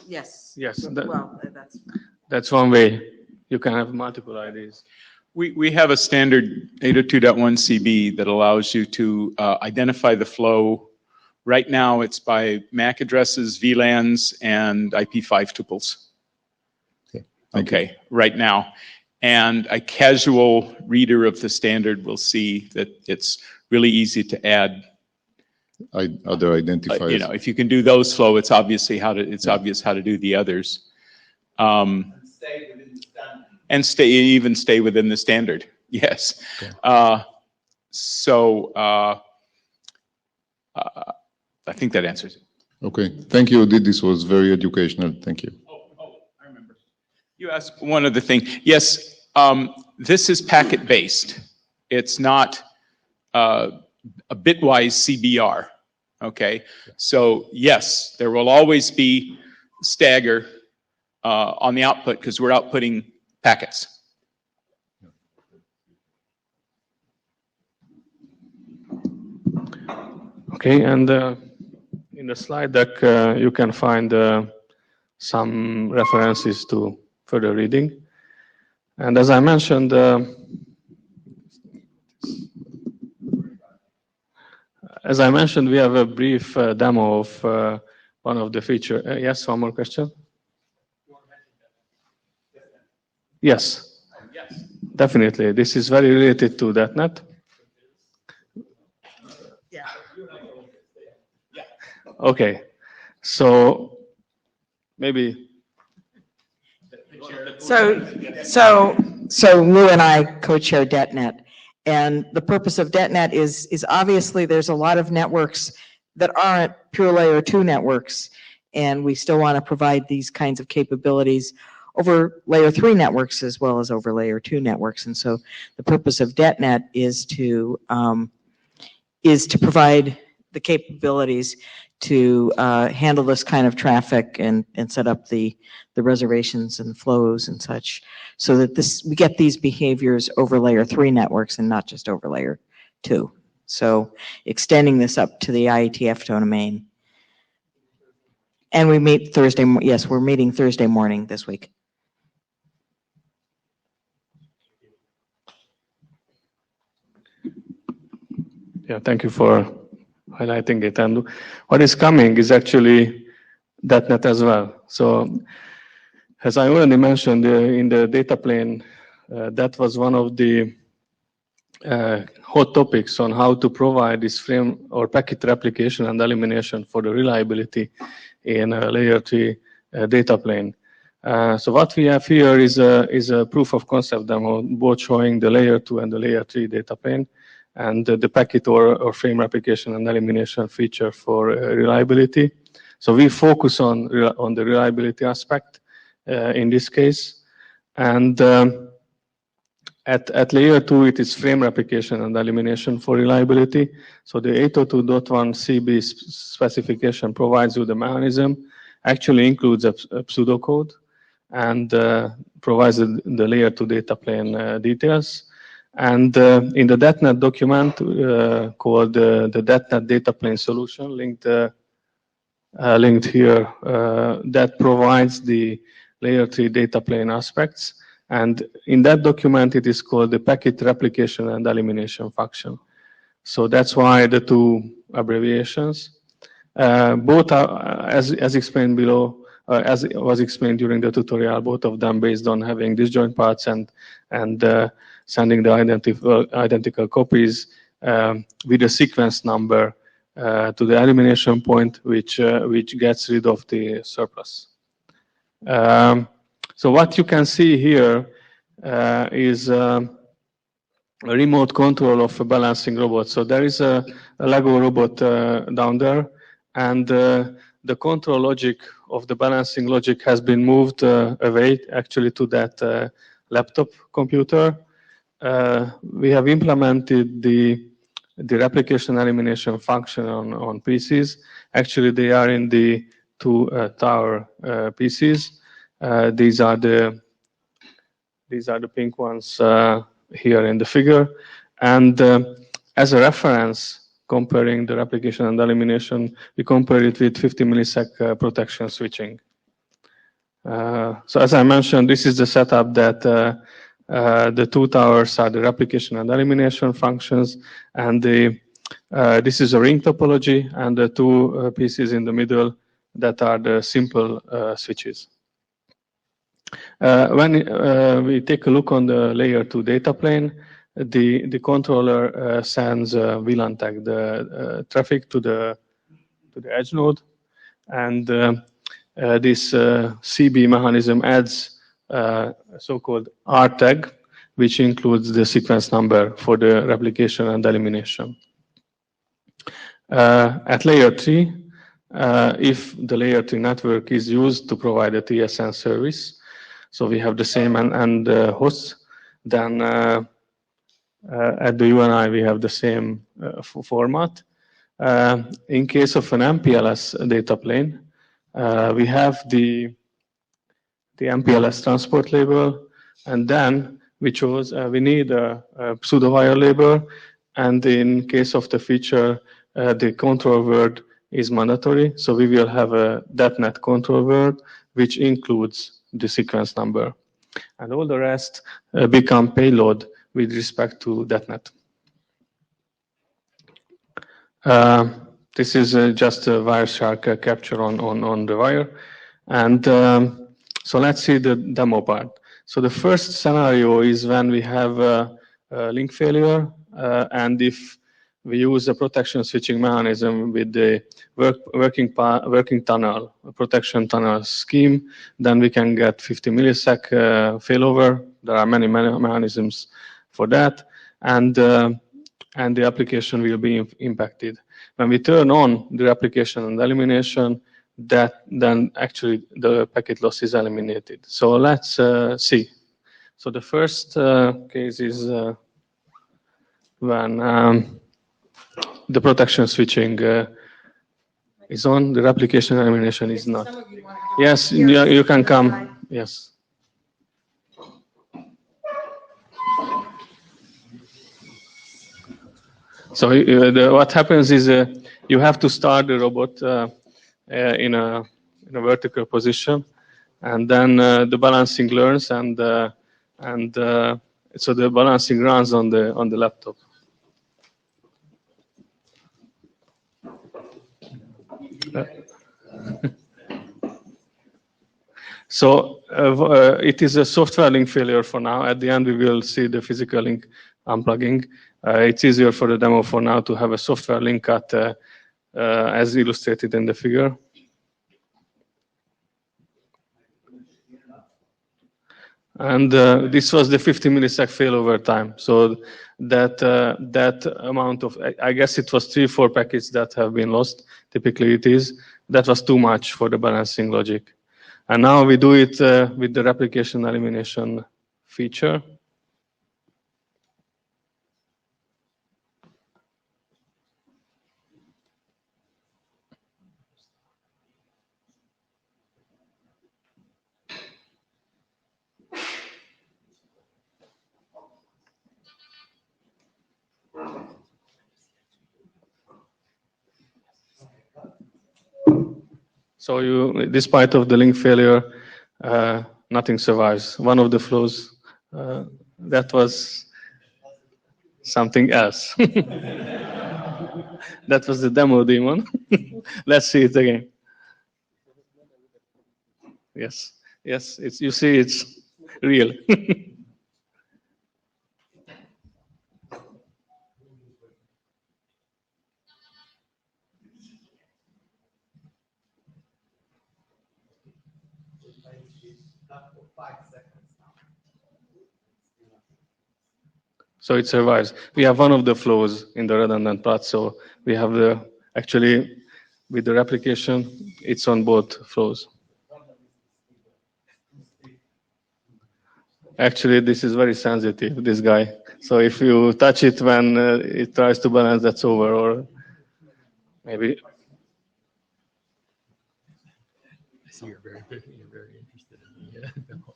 Yes. Yes, Well, that's one way. You can have multiple IDs. we have a standard 802.1 CB that allows you to identify the flow. Right now, it's by MAC addresses, VLANs, and IP5 tuples. Okay, right now. And a casual reader of the standard will see that it's really easy to add Other identifiers. you know, if you can do those flow, it's obvious how to do the others. And stay within the standard. Yes. Okay. I think that answers it. Okay, thank you. This was very educational. Thank you. I remember. You asked one other thing. Yes, this is packet based. It's not a bitwise CBR. Okay, so yes, there will always be stagger on the output because we're outputting packets. Okay, and in the slide deck, you can find some references to further reading. And as I mentioned, we have a brief demo of one of the features. Yes, one more question? Yes, definitely. This is very related to .NET. Yeah. Okay, so maybe. So Lou and I co-chair DetNet, and the purpose of DetNet is obviously there's a lot of networks that aren't pure layer 2 networks, and we still want to provide these kinds of capabilities over layer 3 networks as well as over layer 2 networks. And so the purpose of DetNet is to provide the capabilities to handle this kind of traffic and set up the reservations and flows and such, so that we get these behaviors over layer 3 networks and not just over layer 2. So extending this up to the IETF domain. And we meet Thursday. Yes, we're meeting Thursday morning this week. Yeah, thank you for highlighting it. And what is coming is actually .NET as well. So as I already mentioned in the data plane, that was one of the hot topics on how to provide this frame or packet replication and elimination for the reliability in a layer 3 data plane. So what we have here is a proof of concept demo, both showing the layer 2 and the layer 3 data plane, and the packet or frame replication and elimination feature for reliability. So we focus on the reliability aspect in this case. And at layer 2, it is frame replication and elimination for reliability. So the 802.1 CB specification provides you the mechanism, actually includes a pseudocode. and provides the layer 2 data plane details. And in the DetNet document called the DetNet data plane solution, linked here, that provides the layer 3 data plane aspects. And in that document, it is called the Packet Replication and Elimination function. So that's why the two abbreviations. Both are, as explained below, as was explained during the tutorial, both of them based on having disjoint parts and sending the identical copies with a sequence number to the elimination point, which gets rid of the surplus. So what you can see here is a remote control of a balancing robot. So there is a Lego robot down there, and the control logic of the balancing logic has been moved away actually to that laptop computer. We have implemented the replication elimination function on PCs. Actually, they are in the two tower PCs. These are the pink ones here in the figure. And as a reference, comparing the replication and elimination, we compare it with 50 millisecond protection switching. So as I mentioned, this is the setup that the two towers are the replication and elimination functions, and this is a ring topology, and the two pieces in the middle that are the simple switches. When we take a look on the layer 2 data plane, the controller sends VLAN tag the traffic to the edge node, and this CB mechanism adds a so-called R tag, which includes the sequence number for the replication and elimination. At layer 3, if the layer 3 network is used to provide a TSN service, so we have the same and hosts, then at the UNI we have the same format. In case of an MPLS data plane, we have the MPLS transport label, and then we need a pseudo-wire label, and in case of the feature, the control word is mandatory, so we will have a DetNet control word, which includes the sequence number. And all the rest become payload with respect to DetNet. This is just a Wireshark capture on the wire. And so let's see the demo part. So the first scenario is when we have a link failure, and if we use a protection switching mechanism with the working tunnel, protection tunnel scheme, then we can get 50 millisecond failover. There are many mechanisms for that, and the application will be impacted. When we turn on the replication and elimination, then actually the packet loss is eliminated. So let's see. So the first case is when the protection switching is on, the replication elimination is not. Yes, you can come. Yes. So what happens is you have to start the robot in a vertical position, and then the balancing learns, and so the balancing runs on the laptop. So it is a software link failure for now. At the end, we will see the physical link unplugging. It's easier for the demo for now to have a software link cut as illustrated in the figure. And this was the 50 millisecond failover time. So that amount of, I guess it was 3-4 packets that have been lost. Typically it is. That was too much for the balancing logic. And now we do it with the replication elimination feature. So despite of the link failure, nothing survives. One of the flows, that was something else. That was the demo demon. Let's see it again. Yes, yes, you see it's real. So it survives. We have one of the flows in the redundant path. So we have actually, with the replication, it's on both flows. Actually, this is very sensitive, this guy. So if you touch it when it tries to balance, that's over. Or maybe. I see you're very interested in the demo.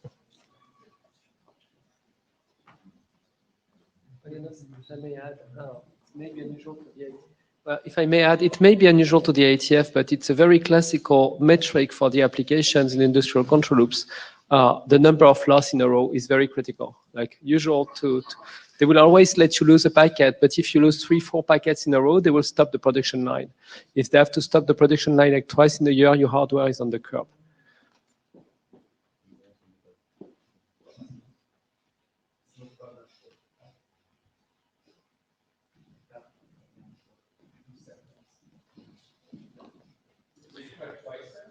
If I may add, it may be unusual to the IETF, but it's a very classical metric for the applications in industrial control loops. The number of loss in a row is very critical. Like usual, they will always let you lose a packet, but if you lose 3-4 packets in a row, they will stop the production line. If they have to stop the production line like twice in a year, your hardware is on the curb.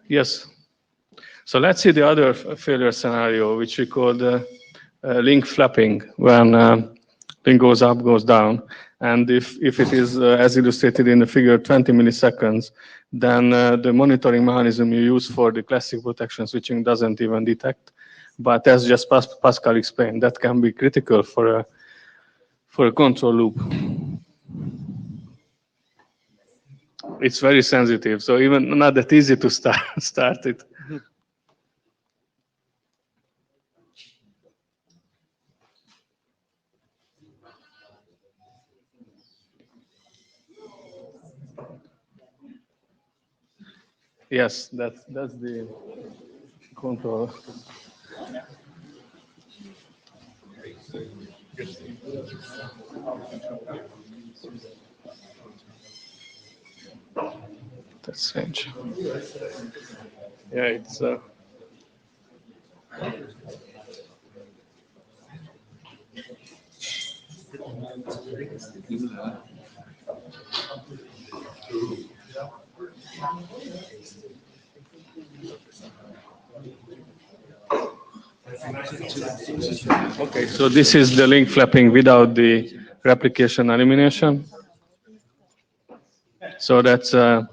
Yes. So let's see the other failure scenario, which we call link flapping, when link goes up, goes down. And if it is, as illustrated in the figure, 20 milliseconds, then the monitoring mechanism you use for the classic protection switching doesn't even detect. But as just Pascale explained, that can be critical for a control loop. It's very sensitive, so even not that easy to start it. Yes, that's the control. That's strange. Yeah, it's. Okay, so this is the link flapping without the replication elimination. So that's not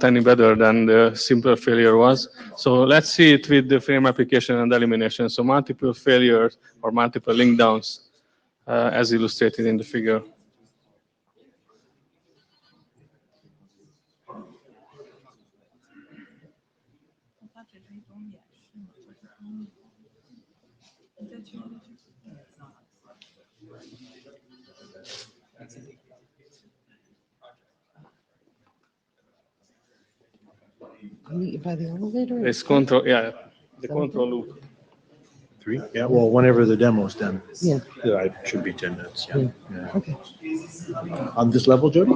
any better than the simple failure was. So let's see it with the frame application and elimination. So multiple failures or multiple link downs, as illustrated in the figure. By the elevator? It's control, yeah, the control loop. 3? Yeah, well, whenever the demo's done. Yeah. It should be 10 minutes. Yeah. Yeah. Okay. On this level, Jody?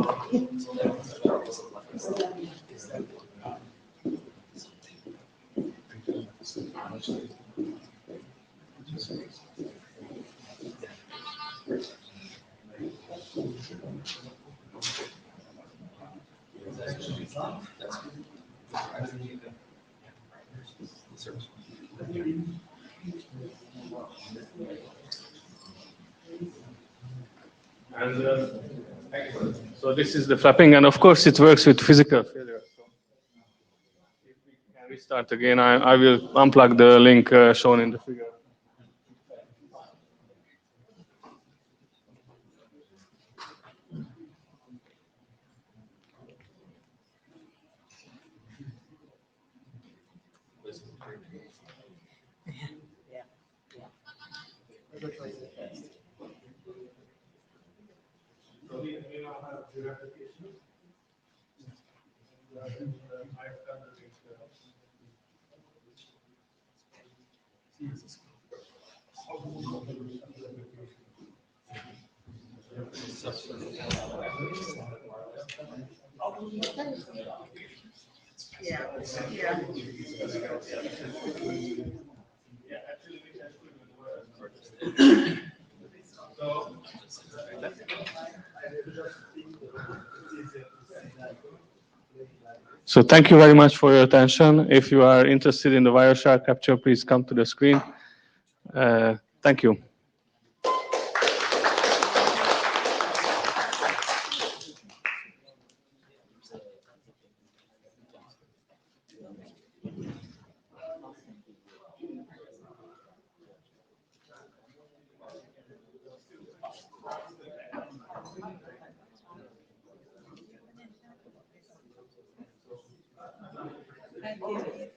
And so this is the flapping, and of course it works with physical failure. So if we can restart again, I will unplug the link shown in the figure. So thank you very much for your attention. If you are interested in the Wireshark capture, please come to the screen. Thank you. Thank you.